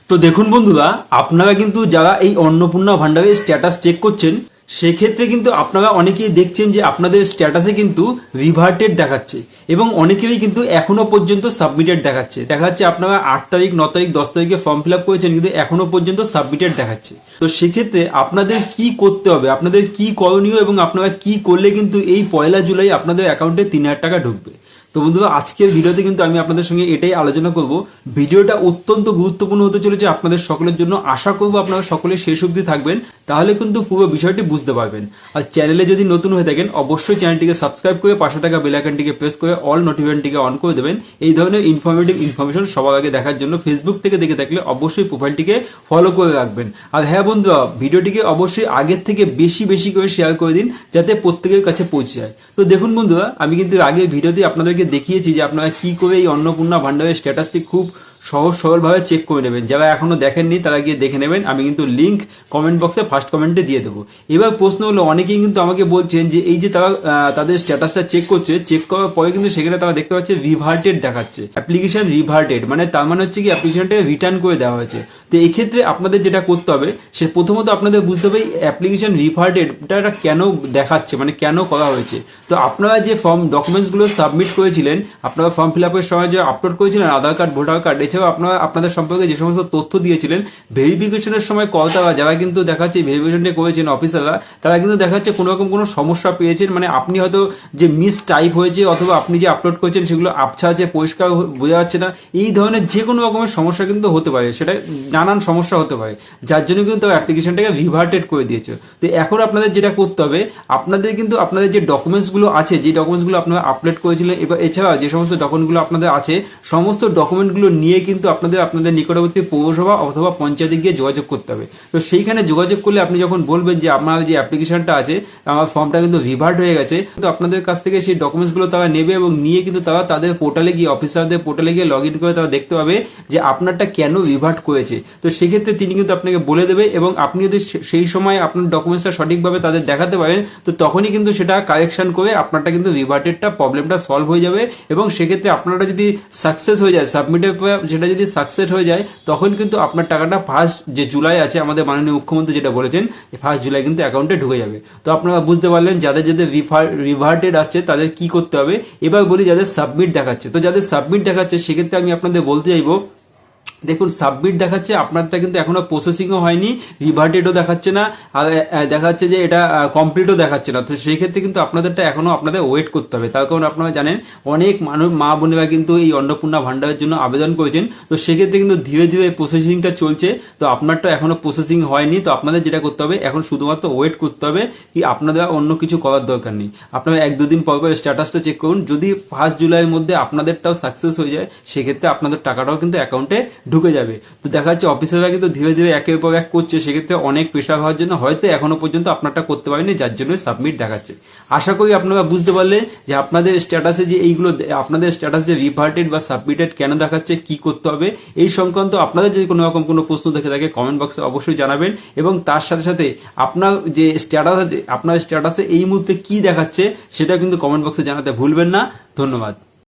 তো দেখুন বন্ধুরা, আপনারা কিন্তু যারা এই অন্নপূর্ণা ভান্ডারের স্ট্যাটাস চেক করছেন সেক্ষেত্রে কিন্তু আপনারা অনেকেই দেখছেন যে আপনাদের স্ট্যাটাসে কিন্তু রিভার্টেড দেখাচ্ছে এবং অনেকেরই কিন্তু এখনো পর্যন্ত সাবমিটেড দেখাচ্ছে। দেখাচ্ছে আপনারা 8 তারিখ 9 তারিখ 10 তারিখে ফর্ম ফিল আপ করেছেন কিন্তু এখনো পর্যন্ত সাবমিটেড দেখাচ্ছে। তো সেক্ষেত্রে আপনাদের কি করতে হবে, আপনাদের কি করণীয় এবং আপনারা কি করলে কিন্তু এই 1 জুলাই আপনাদের অ্যাকাউন্টে 3,000 টাকা ঢুকবে। তো বন্ধুরা, আজকের ভিডিওতে কিন্তু আমি আপনাদের সঙ্গে এটাই আলোচনা করব। ভিডিওটা অত্যন্ত গুরুত্বপূর্ণ হতে চলেছে আপনাদের সকলের জন্য। আশা করব আপনারা সকলে শেষ অবধি থাকবেন, তাহলে কিন্তু পুরো বিষয়টি বুঝতে পারবেন। আর চ্যানেলে যদি নতুন হয়ে থাকেন অবশ্যই চ্যানেলটিকে সাবস্ক্রাইব করে পাশে থাকা বেল আইকনটিকে প্রেস করে অল নোটিফিকেশনটিকে অন করে দেবেন। এই ধরনের ইনফরমেশন সবার আগে দেখার জন্য ফেসবুক থেকে দেখে থাকলে অবশ্যই প্রোফাইলটিকে ফলো করে রাখবেন। আর হ্যাঁ বন্ধুরা, ভিডিওটিকে অবশ্যই আগের থেকে বেশি বেশি করে শেয়ার করে দিন যাতে প্রত্যেকের কাছে পৌঁছে যায়। তো দেখুন বন্ধুরা, আমি কিন্তু আগের ভিডিওতে আপনাদেরকে দেখিয়েছি যে আপনারা কি করে এই অন্নপূর্ণা ভান্ডারের স্ট্যাটাসটি খুব সহজ সরলভাবে চেক করে নেবেন। যারা এখনো দেখেননি তারা গিয়ে দেখে নেবেন। আমি কিন্তু লিঙ্ক কমেন্ট বক্সে ফার্স্ট কমেন্টে দিয়ে দেবো। এবার প্রশ্ন হলো, অনেকেই কিন্তু আমাকে বলছেন যে এই যে তারা তাদের স্ট্যাটাসটা চেক করছে, চেক করার পরে কিন্তু সেখানে তারা দেখতে পাচ্ছে রিভার্টেড দেখাচ্ছে, অ্যাপ্লিকেশন রিভার্টেড, মানে তার মানে হচ্ছে কি অ্যাপ্লিকেশনটাকে রিটার্ন করে দেওয়া হয়েছে। তো এই ক্ষেত্রে আপনাদের যেটা করতে হবে, সে প্রথমত আপনাদের বুঝতে হবে অ্যাপ্লিকেশন রিভার্টেড এটা কেন দেখাচ্ছে, মানে কেন করা হয়েছে। তো আপনারা যে ডকুমেন্টসগুলো সাবমিট করেছিলেন, আপনারা ফর্ম ফিল আপের সময় যে আপলোড করেছিলেন আধার কার্ড, ভোটার কার্ড, এছাড়াও আপনারা আপনাদের সম্পর্কে যে সমস্ত তথ্য দিয়েছিলেন, ভেরিফিকেশনের সময় কর্তারা যারা কিন্তু দেখাচ্ছে ভেরিফিকেশনটা করেছেন অফিসাররা, তারা কিন্তু দেখাচ্ছে কোনো রকম কোনো সমস্যা পেয়েছেন। মানে আপনি হয়তো যে মিস টাইপ হয়েছে অথবা আপনি যে আপলোড করেছেন সেগুলো আবছা আছে, পরিষ্কার বোঝা যাচ্ছে না, এই ধরনের যে কোনো রকমের সমস্যা কিন্তু হতে পারে। সেটা নানান সমস্যা হতে পারে, যার জন্য কিন্তু অ্যাপ্লিকেশনটাকে রিভার্টেড করে দিয়েছে। তো এখন আপনাদের যেটা করতে হবে, আপনাদের কিন্তু আপনাদের যে ডকুমেন্টসগুলো আছে, যে ডকুমেন্টসগুলো আপনারা আপলোড করেছিলেন, এবার এছাড়া যে সমস্ত ডকুমেন্টগুলো আপনাদের আছে, সমস্ত ডকুমেন্টগুলো নিয়ে কিন্তু আপনাদের নিকটবর্তী পৌরসভা অথবা পঞ্চায়েতে গিয়ে যোগাযোগ করতে হবে। তো সেইখানে যোগাযোগ করলে আপনি যখন বলবেন যে আপনার যে অ্যাপ্লিকেশনটা আছে, আমার ফর্মটা কিন্তু রিভার্ট হয়ে গেছে, তো আপনাদের কাছ থেকে সেই ডকুমেন্টসগুলো তারা নেবে এবং নিয়ে কিন্তু তারা তাদের পোর্টালে গিয়ে, অফিসারদের পোর্টালে গিয়ে লগ ইন করে তারা দেখতে পাবে যে আপনারটা কেন রিভার্ট করেছে। তো সেক্ষেত্রে তিনি কিন্তু আপনাকে বলে দেবে এবং আপনি যদি সেই সময় আপনার ডকুমেন্টসটা সঠিকভাবে তাদের দেখাতে পারেন, তো তখনই কিন্তু সেটা কারেকশন করে আপনারটা কিন্তু রিভার্টেডটা প্রবলেমটা সলভ হয়ে যাবে। এবং সেক্ষেত্রে আপনারটা যদি সাকসেস হয়ে যায়, সাবমিটের পর সেটা যদি সাকসেস হয়ে যায়, তখন কিন্তু আপনার টাকাটা 1 জুলাই আছে, আমাদের মাননীয় মুখ্যমন্ত্রী যেটা বলেছেন 1 জুলাই কিন্তু অ্যাকাউন্টে ঢুকে যাবে। তো আপনারা বুঝতে পারলেন যাদের রিভার্টেড আসছে তাদের কি করতে হবে। এবার বলি যাদের সাবমিট দেখাচ্ছে। তো যাদের সাবমিট দেখাচ্ছে সেক্ষেত্রে আমি আপনাদের বলতে চাইবো, দেখুন সাবমিট দেখাচ্ছে, আপনারটা কিন্তু এখনো প্রসেসিংও হয়নি, রিভার্টেডও দেখাচ্ছে না, আর দেখাচ্ছে যে এটা কমপ্লিটও দেখাচ্ছে না। তো সেই ক্ষেত্রে কিন্তু আপনাদেরটা এখনো আপনাদের ওয়েট করতে হবে। তার কারণ আপনারা জানেন অনেক মা বোনেরা কিন্তু এই অন্নপূর্ণা ভান্ডারের জন্য আবেদন করেছেন। তো সেক্ষেত্রে কিন্তু ধীরে ধীরে প্রসেসিংটা চলছে। তো আপনারটা এখনো প্রসেসিং হয়নি। তো আপনাদের যেটা করতে হবে, এখন শুধুমাত্র ওয়েট করতে হবে, কি আপনাদের অন্য কিছু করার দরকার নেই। আপনারা 1-2 দিন পর পর স্ট্যাটাসটা চেক করুন। যদি 1 জুলাইয়ের মধ্যে আপনাদেরটাও সাকসেস হয়ে যায়, সেক্ষেত্রে আপনাদের টাকাটাও কিন্তু অ্যাকাউন্টে ঢুকে যাবে। তো দেখা যাচ্ছে অফিসাররা কিন্তু ধীরে ধীরে একের পর এক করছে, সেক্ষেত্রে অনেক প্রেশার হওয়ার জন্য হয়তো এখনো পর্যন্ত আপনারটা করতে পারেনি, যার জন্য সাবমিট দেখাচ্ছে। আশা করি আপনারা বুঝতে পারলেন যে আপনাদের স্ট্যাটাসে যে এইগুলো, আপনাদের স্ট্যাটাস যে রিভার্টেড বা সাবমিটেড কেন দেখাচ্ছে, কি করতে হবে, এই সংক্রান্ত আপনাদের যদি কোনো রকম কোনো প্রশ্ন দেখে থাকে কমেন্ট বক্সে অবশ্যই জানাবেন। এবং তার সাথে সাথে আপনার যে স্ট্যাটাস আছে, আপনার স্ট্যাটাসে এই মুহূর্তে কি দেখাচ্ছে সেটা কিন্তু কমেন্ট বক্সে জানাতে ভুলবেন না। ধন্যবাদ।